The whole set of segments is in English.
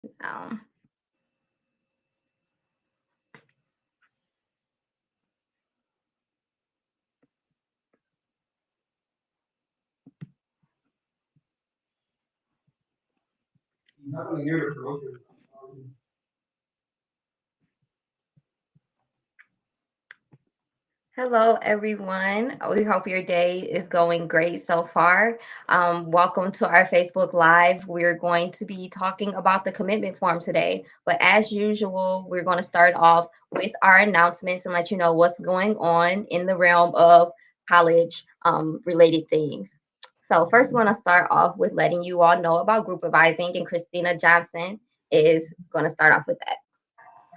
Um, Hello, everyone. We hope your day is going great so far. Welcome to our Facebook Live. We're going to be talking about the commitment form today. But as usual, we're going to start off with our announcements and let you know what's going on in the realm of college related things. So, first, we want to start off with letting you all know about group advising, and Christina Johnson is going to start off with that.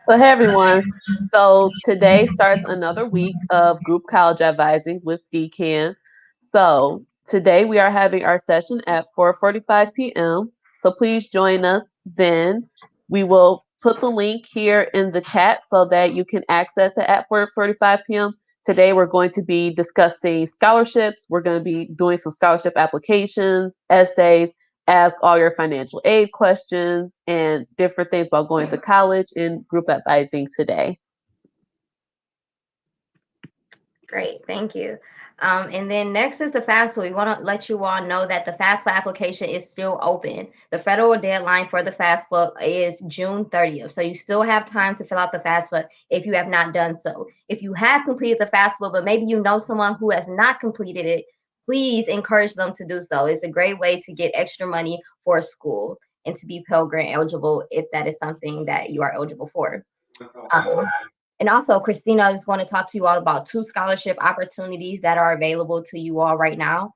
So, hey everyone. So, today starts another week of group college advising with DCAN. So, today we are having our session at 4:45 p.m. So, please join us then. We will put the link here in the chat so that you can access it at 4:45 p.m. Today, we're going to be discussing scholarships. We're going to be doing some scholarship applications, essays, ask all your financial aid questions and different things about going to college and group advising today. Great, thank you. And then next is the FAFSA. We want to let you all know that the FAFSA application is still open. The federal deadline for the FAFSA is June 30th. So you still have time to fill out the FAFSA if you have not done so. If you have completed the FAFSA, but maybe you know someone who has not completed it, please encourage them to do so. It's a great way to get extra money for school and to be Pell Grant eligible if that is something that you are eligible for. Um, and also, Christina is going to talk to you all about two scholarship opportunities that are available to you all right now.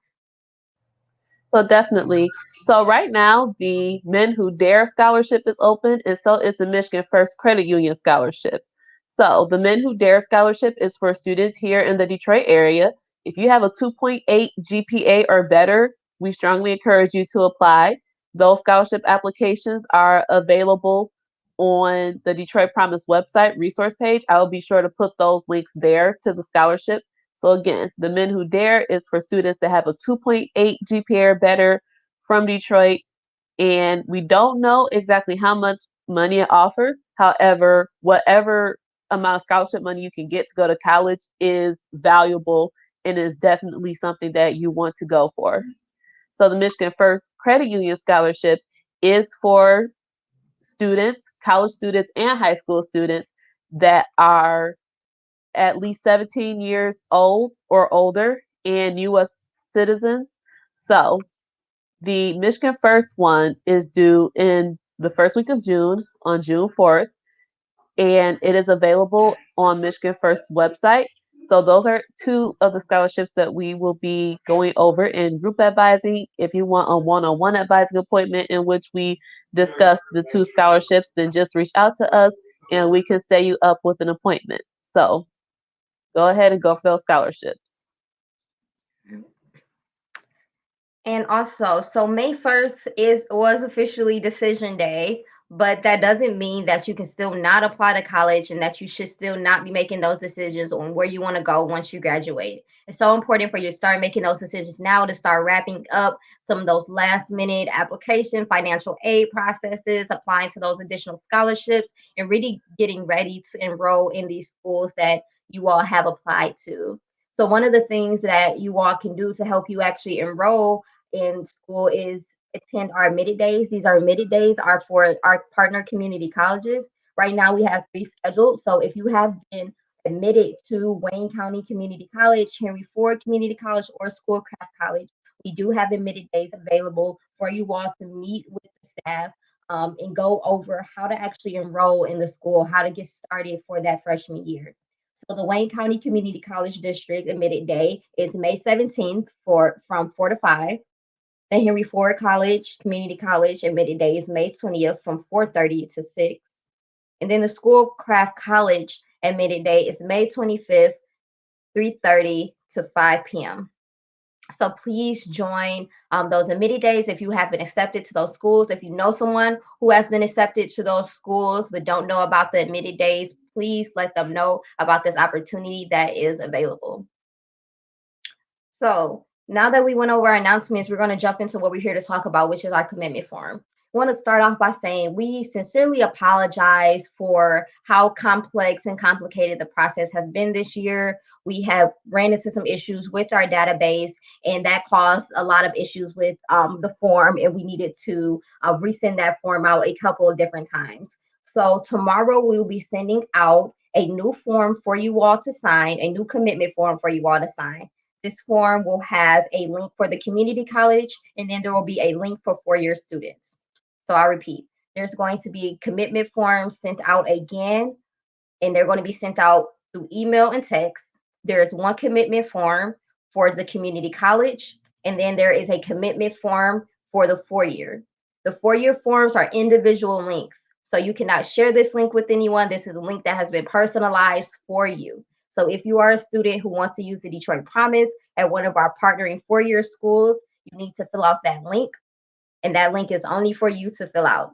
So definitely. So right now, the Men Who Dare scholarship is open, and so is the Michigan First Credit Union scholarship. So the Men Who Dare scholarship is for students here in the Detroit area. If you have a 2.8 GPA or better, we strongly encourage you to apply. Those scholarship applications are available on the Detroit Promise website resource page. I will be sure to put those links there to the scholarship. So again, the Men Who Dare is for students that have a 2.8 GPA or better from Detroit. And we don't know exactly how much money it offers. However, whatever amount of scholarship money you can get to go to college is valuable and is definitely something that you want to go for. So the Michigan First Credit Union Scholarship is for students, college students, and high school students that are at least 17 years old or older and U.S. citizens. So the Michigan First one is due in the first week of June on June 4th, and it is available on Michigan First website. So those are two of the scholarships that we will be going over in group advising. If you want a one-on-one advising appointment in which we discuss the two scholarships, then just reach out to us and we can set you up with an appointment. So go ahead and go for those scholarships. And also, so May 1st was officially decision day, but that doesn't mean that you can still not apply to college and that you should still not be making those decisions on where you want to go once you graduate. It's so important for you to start making those decisions now to start wrapping up some of those last minute application, financial aid processes, applying to those additional scholarships, and really getting ready to enroll in these schools that you all have applied to. So, one of the things that you all can do to help you actually enroll in school is attend our admitted days. These are admitted days are for our partner community colleges. Right now we have three scheduled. So if you have been admitted to Wayne County Community College, Henry Ford Community College, or Schoolcraft College, we do have admitted days available for you all to meet with the staff and go over how to actually enroll in the school, how to get started for that freshman year. So the Wayne County Community College District admitted day is May 17th from 4 to 5. The Henry Ford College Community College admitted day is May 20th from 4:30 to 6. And then the Schoolcraft College admitted day is May 25th, 3:30 to 5 p.m. So please join those admitted days if you have been accepted to those schools. If you know someone who has been accepted to those schools but don't know about the admitted days, please let them know about this opportunity that is available. So now that we went over our announcements, we're going to jump into what we're here to talk about, which is our commitment form. want to start off by saying we sincerely apologize for how complex and complicated the process has been this year. We have ran into some issues with our database, and that caused a lot of issues with the form, and we needed to resend that form out a couple of different times. So tomorrow we will be sending out a new form for you all to sign, a new commitment form for you all to sign. This form will have a link for the community college, and then there will be a link for four-year students. So I repeat, there's going to be commitment forms sent out again, and they're going to be sent out through email and text. There is one commitment form for the community college, and then there is a commitment form for the four-year. The four-year forms are individual links. So you cannot share this link with anyone. This is a link that has been personalized for you. So if you are a student who wants to use the Detroit Promise at one of our partnering four-year schools, you need to fill out that link, and that link is only for you to fill out.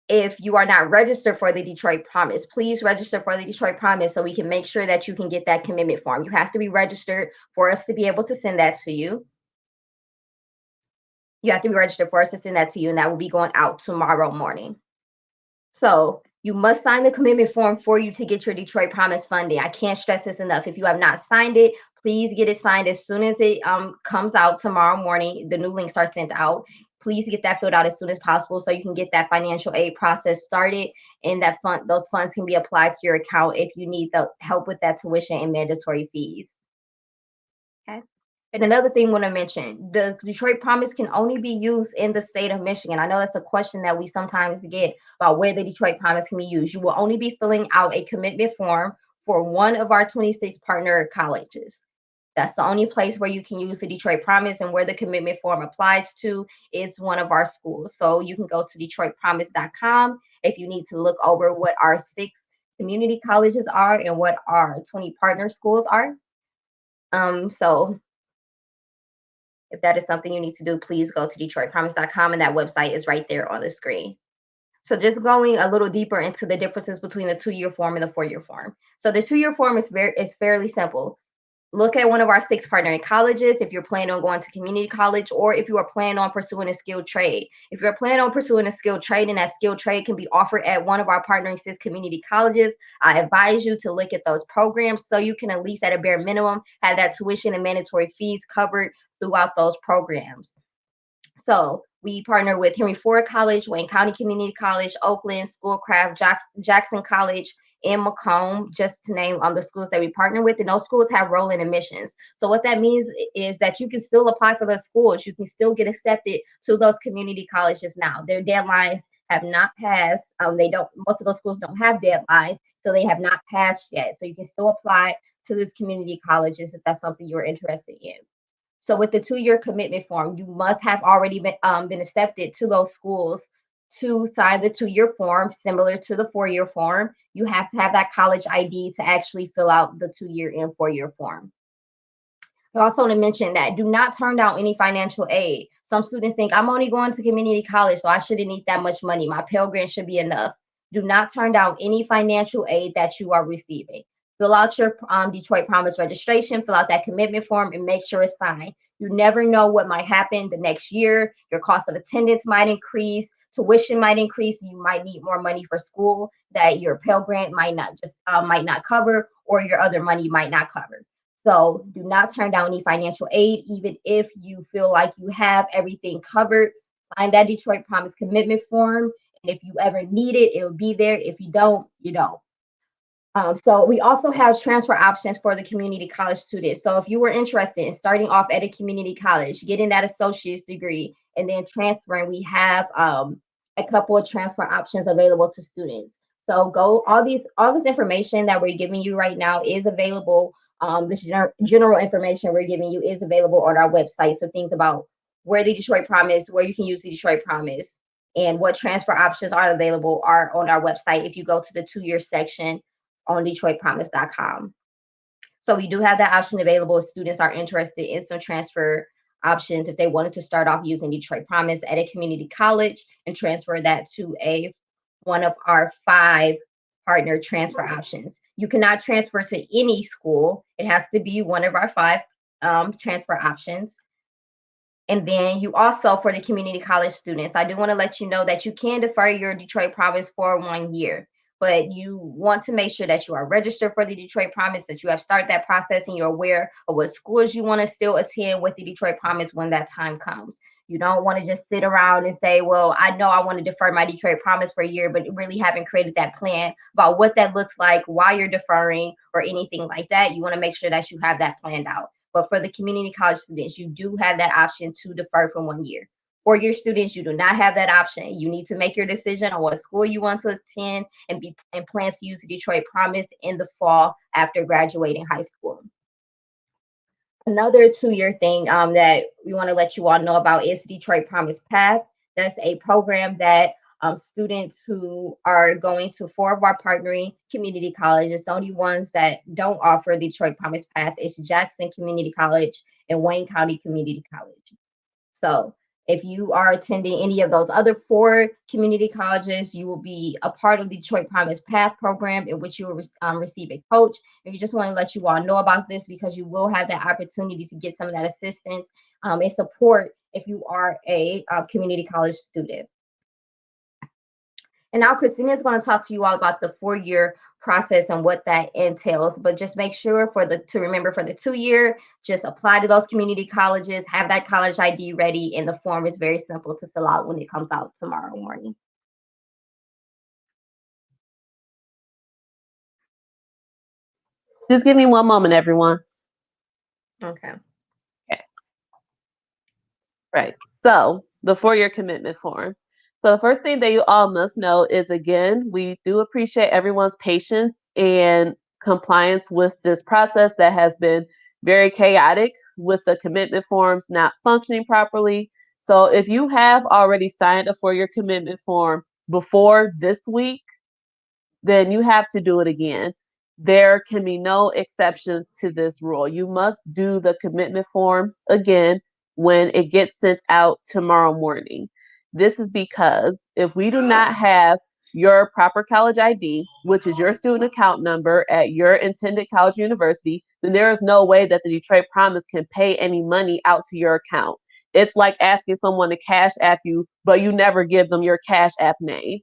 If you are not registered for the Detroit Promise, please register for the Detroit Promise so we can make sure that you can get that commitment form. You have to be registered for us to be able to send that to you. You have to be registered for us to send that to you, and that will be going out tomorrow morning. So you must sign the commitment form for you to get your Detroit Promise funding. I can't stress this enough. If you have not signed it, please get it signed as soon as it comes out tomorrow morning. The new links are sent out. Please get that filled out as soon as possible so you can get that financial aid process started, and that those funds can be applied to your account if you need the help with that tuition and mandatory fees. Okay. And another thing I want to mention, the Detroit Promise can only be used in the state of Michigan. I know that's a question that we sometimes get about where the Detroit Promise can be used. You will only be filling out a commitment form for one of our 26 partner colleges. That's the only place where you can use the Detroit Promise, and where the commitment form applies to is one of our schools. So you can go to DetroitPromise.com if you need to look over what our 6 community colleges are and what our 20 partner schools are. So if that is something you need to do, please go to DetroitPromise.com, and that website is right there on the screen. So just going a little deeper into the differences between the 2-year form and the 4-year form. So the 2-year form is fairly simple. Look at one of our 6 partnering colleges if you're planning on going to community college, or if you are planning on pursuing a skilled trade. If you're planning on pursuing a skilled trade and that skilled trade can be offered at one of our partnering 6 community colleges, I advise you to look at those programs so you can at least at a bare minimum have that tuition and mandatory fees covered throughout those programs. So we partner with Henry Ford College, Wayne County Community College, Oakland, Schoolcraft, Jackson College, and Macomb, just to name the schools that we partner with. And those schools have rolling admissions. So what that means is that you can still apply for those schools. You can still get accepted to those community colleges now. Their deadlines have not passed. Most of those schools don't have deadlines, so they have not passed yet. So you can still apply to these community colleges if that's something you're interested in. So with the 2-year commitment form, you must have already been accepted to those schools to sign the 2-year form, similar to the 4-year form. You have to have that college ID to actually fill out the 2-year and 4-year form. I also want to mention that do not turn down any financial aid. Some students think I'm only going to community college, so I shouldn't need that much money. My Pell Grant should be enough. Do not turn down any financial aid that you are receiving. Fill out your Detroit Promise registration, fill out that commitment form, and make sure it's signed. You never know what might happen the next year. Your cost of attendance might increase, tuition might increase, you might need more money for school that your Pell Grant might not cover, or your other money might not cover. So do not turn down any financial aid, even if you feel like you have everything covered. Sign that Detroit Promise commitment form, and if you ever need it, it will be there. If you don't, you don't. So we also have transfer options for the community college students. So if you were interested in starting off at a community college, getting that associate's degree, and then transferring, we have a couple of transfer options available to students. So all this information that we're giving you right now is available. This general information we're giving you is available on our website. So things about where the Detroit Promise, where you can use the Detroit Promise, and what transfer options are available are on our website if you go to the 2-year section on DetroitPromise.com. So we do have that option available if students are interested in some transfer options, if they wanted to start off using Detroit Promise at a community college and transfer that to one of our 5 partner transfer options. You cannot transfer to any school. It has to be one of our 5 transfer options. And then you also, for the community college students, I do want to let you know that you can defer your Detroit Promise for 1 year, but you want to make sure that you are registered for the Detroit Promise, that you have started that process and you're aware of what schools you want to still attend with the Detroit Promise when that time comes. You don't want to just sit around and say, well, I know I want to defer my Detroit Promise for a year, but really haven't created that plan about what that looks like, why you're deferring, or anything like that. You want to make sure that you have that planned out. But for the community college students, you do have that option to defer for 1 year. For your students, you do not have that option. You need to make your decision on what school you want to attend and plan to use the Detroit Promise in the fall after graduating high school. Another 2 year thing that we want to let you all know about is Detroit Promise Path. That's a program that students who are going to four of our partnering community colleges, the only ones that don't offer Detroit Promise Path is Jackson Community College and Wayne County Community College. So if you are attending any of those other four community colleges, you will be a part of the Detroit Promise Path program, in which you will receive a coach. And we just want to let you all know about this because you will have that opportunity to get some of that assistance and support if you are a community college student. And now Christina is going to talk to you all about the 4 year process and what that entails. But just make sure to remember for the 2 year, just apply to those community colleges, have that college ID ready, and the form is very simple to fill out when it comes out tomorrow morning. Just give me one moment, everyone. Okay. Okay. Right. So the 4 year commitment form. So the first thing that you all must know is, again, we do appreciate everyone's patience and compliance with this process that has been very chaotic with the commitment forms not functioning properly. So if you have already signed a 4 year commitment form before this week, then you have to do it again. There can be no exceptions to this rule. You must do the commitment form again when it gets sent out tomorrow morning. This is because if we do not have your proper college ID, which is your student account number at your intended college university, then there is no way that the Detroit Promise can pay any money out to your account. It's like asking someone to cash app you, but you never give them your cash app name.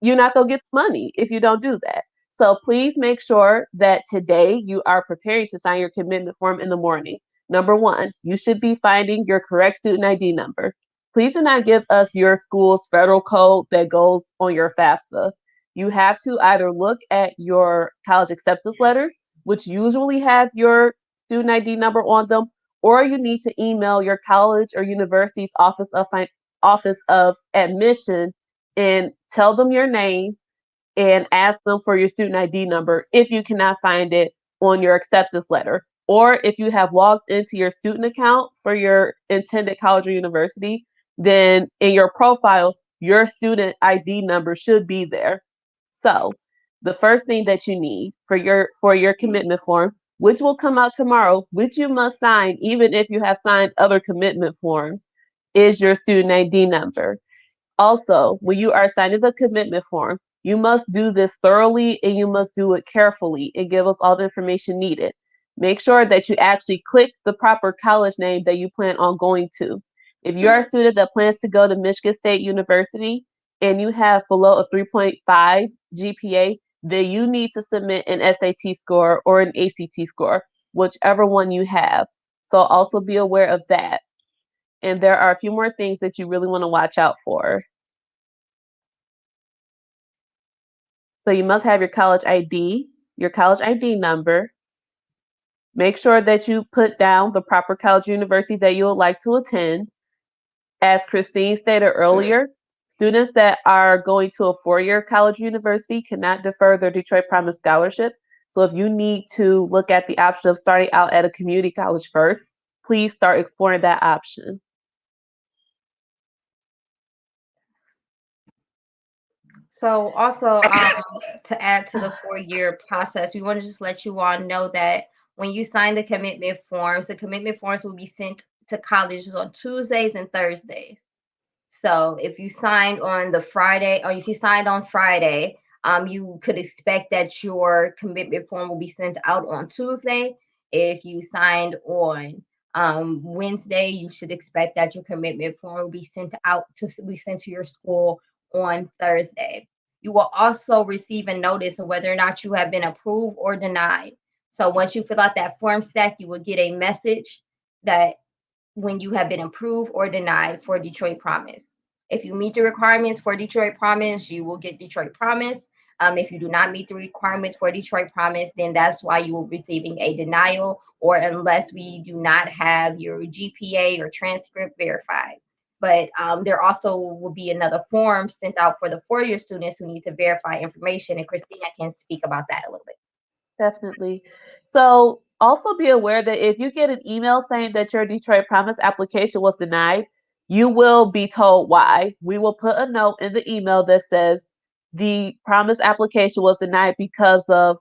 You're not going to get money if you don't do that. So please make sure that today you are preparing to sign your commitment form in the morning. Number one, you should be finding your correct student ID number. Please do not give us your school's federal code that goes on your FAFSA. You have to either look at your college acceptance letters, which usually have your student ID number on them, or you need to email your college or university's office of admission and tell them your name and ask them for your student ID number if you cannot find it on your acceptance letter. Or if you have logged into your student account for your intended college or university, then in your profile, your student ID number should be there. So the first thing that you need for your commitment form, which will come out tomorrow, which you must sign even if you have signed other commitment forms, is your student ID number. Also, when you are signing the commitment form, you must do this thoroughly and you must do it carefully and give us all the information needed. Make sure that you actually click the proper college name that you plan on going to. If you are a student that plans to go to Michigan State University and you have below a 3.5 GPA, then you need to submit an SAT score or an ACT score, whichever one you have. So also be aware of that. And there are a few more things that you really want to watch out for. So you must have your college ID number. Make sure that you put down the proper college university that you would like to attend. As Christine stated earlier, students that are going to a 4 year college university cannot defer their Detroit Promise scholarship. So if you need to look at the option of starting out at a community college first, please start exploring that option. So also to add to the 4 year process, we want to just let you all know that when you sign the commitment forms will be sent to colleges on Tuesdays and Thursdays. So if you signed on the Friday, or if you signed on Friday, you could expect that your commitment form will be sent out on Tuesday. If you signed on Wednesday, you should expect that your commitment form will be sent out to be sent to your school on Thursday. You will also receive a notice of whether or not you have been approved or denied. So once you fill out that form stack, you will get a message that when you have been approved or denied for Detroit Promise. If you meet the requirements for Detroit Promise, you will get Detroit Promise. If you do not meet the requirements for Detroit Promise, then that's why you will be receiving a denial, or unless we do not have your GPA or transcript verified. But there also will be another form sent out for the four-year students who need to verify information, and Christina can speak about that a little bit. Definitely. So also be aware that if you get an email saying that your Detroit Promise application was denied, you will be told why. We will put a note in the email that says the promise application was denied because of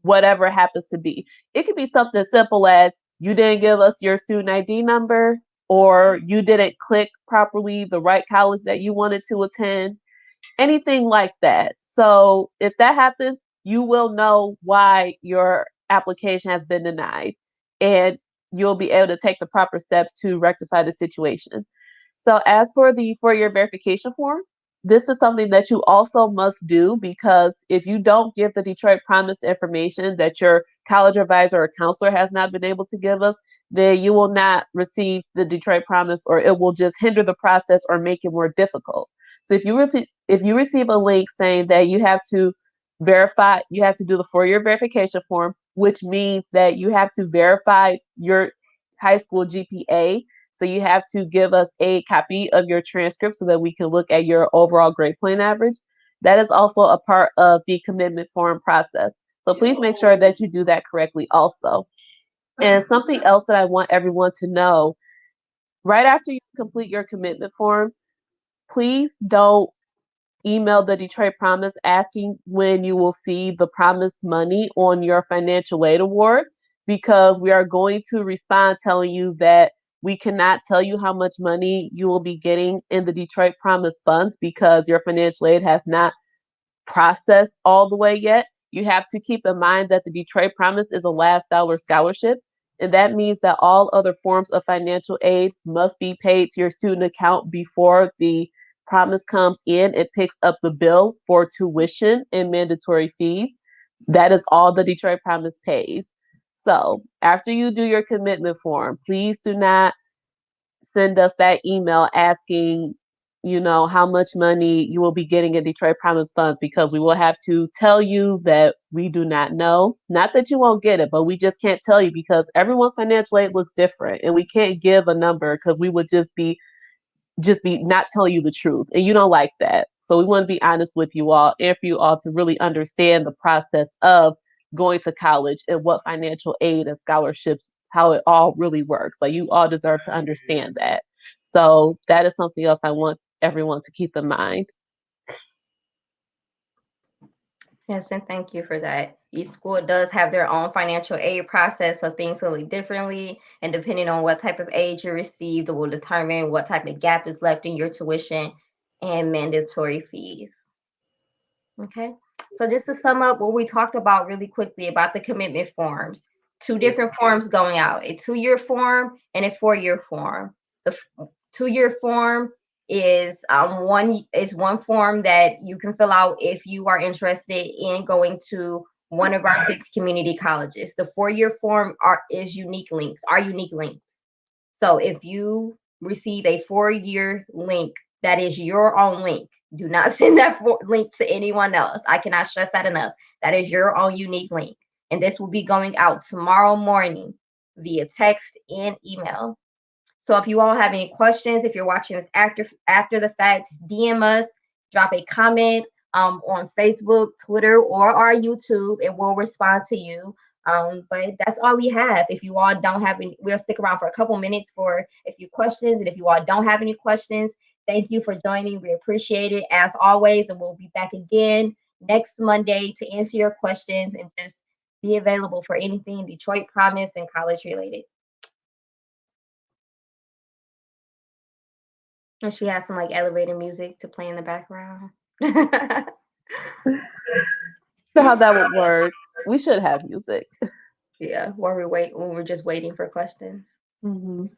whatever happens to be. It could be something as simple as you didn't give us your student ID number, or you didn't click properly the right college that you wanted to attend, anything like that. So if that happens, you will know why your application has been denied, and you'll be able to take the proper steps to rectify the situation. So as for the four-year verification form, this is something that you also must do, because if you don't give the Detroit Promise information that your college advisor or counselor has not been able to give us, then you will not receive the Detroit Promise, or it will just hinder the process or make it more difficult. So if you receive a link saying that you have to do the four-year verification form, which means that you have to verify your high school GPA. So you have to give us a copy of your transcript so that we can look at your overall grade point average. That is also a part of the commitment form process. So please make sure that you do that correctly also. And something else that I want everyone to know, right after you complete your commitment form, please don't email the Detroit Promise asking when you will see the promised money on your financial aid award, because we are going to respond telling you that we cannot tell you how much money you will be getting in the Detroit Promise funds because your financial aid has not processed all the way yet. You have to keep in mind that the Detroit Promise is a last dollar scholarship, and that means that all other forms of financial aid must be paid to your student account before the promise comes in. It picks up the bill for tuition and mandatory fees. That is all the Detroit Promise pays. So after you do your commitment form, please do not send us that email asking, how much money you will be getting in Detroit Promise funds, because we will have to tell you that we do not know. Not that you won't get it, but we just can't tell you because everyone's financial aid looks different, and we can't give a number because we would just be not telling you the truth, and you don't like that. So we want to be honest with you all, and for you all to really understand the process of going to college and what financial aid and scholarships, how it all really works. Like, you all deserve to understand that. So that is something else I want everyone to keep in mind. Yes, and thank you for that. Each school does have their own financial aid process, so things will look differently. And depending on what type of aid you received, it will determine what type of gap is left in your tuition and mandatory fees. Okay. So just to sum up what we talked about really quickly about the commitment forms, two different forms going out, a 2-year form and a 4-year form. The 2-year form is one form that you can fill out if you are interested in going to one of our 6 community colleges. The 4-year form is unique links, are unique links. So if you receive a 4-year link, that is your own link. Do not send that link to anyone else. I cannot stress that enough. That is your own unique link. And this will be going out tomorrow morning via text and email. So if you all have any questions, if you're watching this after the fact, DM us, drop a comment on Facebook, Twitter, or our YouTube, and we'll respond to you. But that's all we have. If you all don't have any, we'll stick around for a couple minutes for a few questions. And if you all don't have any questions, thank you for joining. We appreciate it as always, and we'll be back again next Monday to answer your questions and just be available for anything Detroit Promise and college related. And she has some like elevator music to play in the background. So how that would work? We should have music. Yeah, while we're just waiting for questions. Mhm.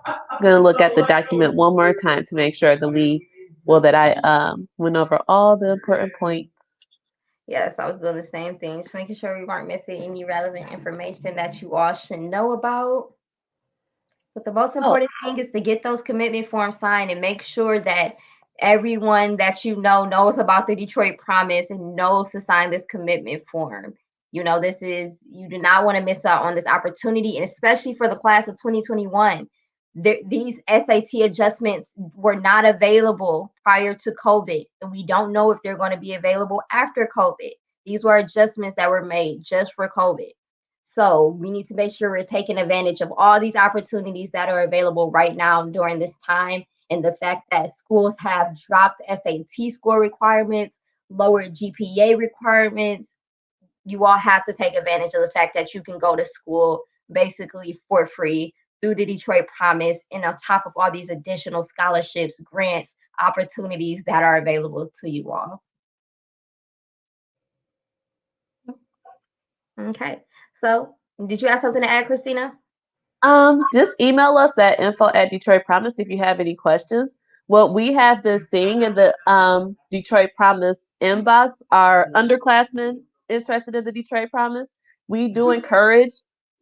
I'm gonna look at the document one more time to make sure that I went over all the important points. Yes, I was doing the same thing, just making sure we weren't missing any relevant information that you all should know about. But the most Oh, important thing is to get those commitment forms signed and make sure that everyone that you know knows about the Detroit Promise and knows to sign this commitment form. This is, you do not want to miss out on this opportunity, and especially for the class of 2021. These SAT adjustments were not available prior to COVID, and we don't know if they're going to be available after COVID. These were adjustments that were made just for COVID. So we need to make sure we're taking advantage of all these opportunities that are available right now during this time. And the fact that schools have dropped SAT score requirements, lowered GPA requirements, you all have to take advantage of the fact that you can go to school basically for free through the Detroit Promise, and on top of all these additional scholarships, grants, opportunities that are available to you all. Okay. So, did you have something to add, Christina? just email us at info@Detroit Promise if you have any questions. What we have been seeing in the Detroit Promise inbox are underclassmen interested in the Detroit Promise. We do encourage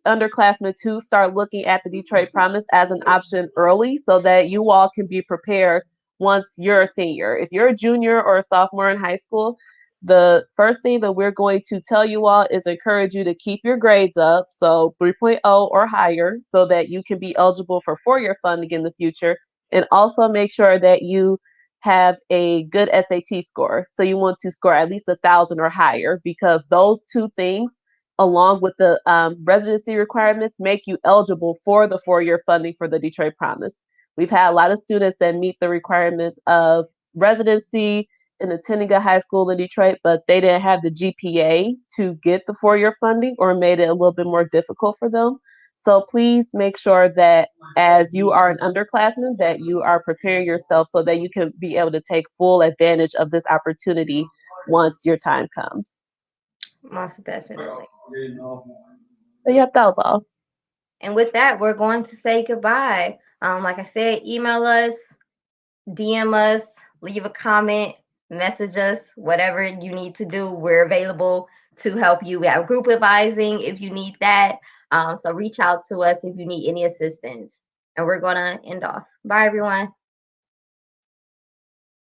underclassmen to start looking at the Detroit Promise as an option early so that you all can be prepared once you're a senior. If you're a junior or a sophomore in high school, the first thing that we're going to tell you all is encourage you to keep your grades up, so 3.0 or higher, so that you can be eligible for four-year funding in the future. And also make sure that you have a good SAT score. So you want to score at least 1,000 or higher, because those two things, along with the residency requirements, make you eligible for the four-year funding for the Detroit Promise. We've had a lot of students that meet the requirements of residency and attending a high school in Detroit, but they didn't have the GPA to get the four-year funding, or made it a little bit more difficult for them. So please make sure that as you are an underclassman, that you are preparing yourself so that you can be able to take full advantage of this opportunity once your time comes. Most definitely. So yep, that was all. And with that, we're going to say goodbye. Like I said, email us, DM us, leave a comment, message us, whatever you need to do. We're available to help you. We have group advising if you need that. So reach out to us if you need any assistance. And we're going to end off. Bye, everyone.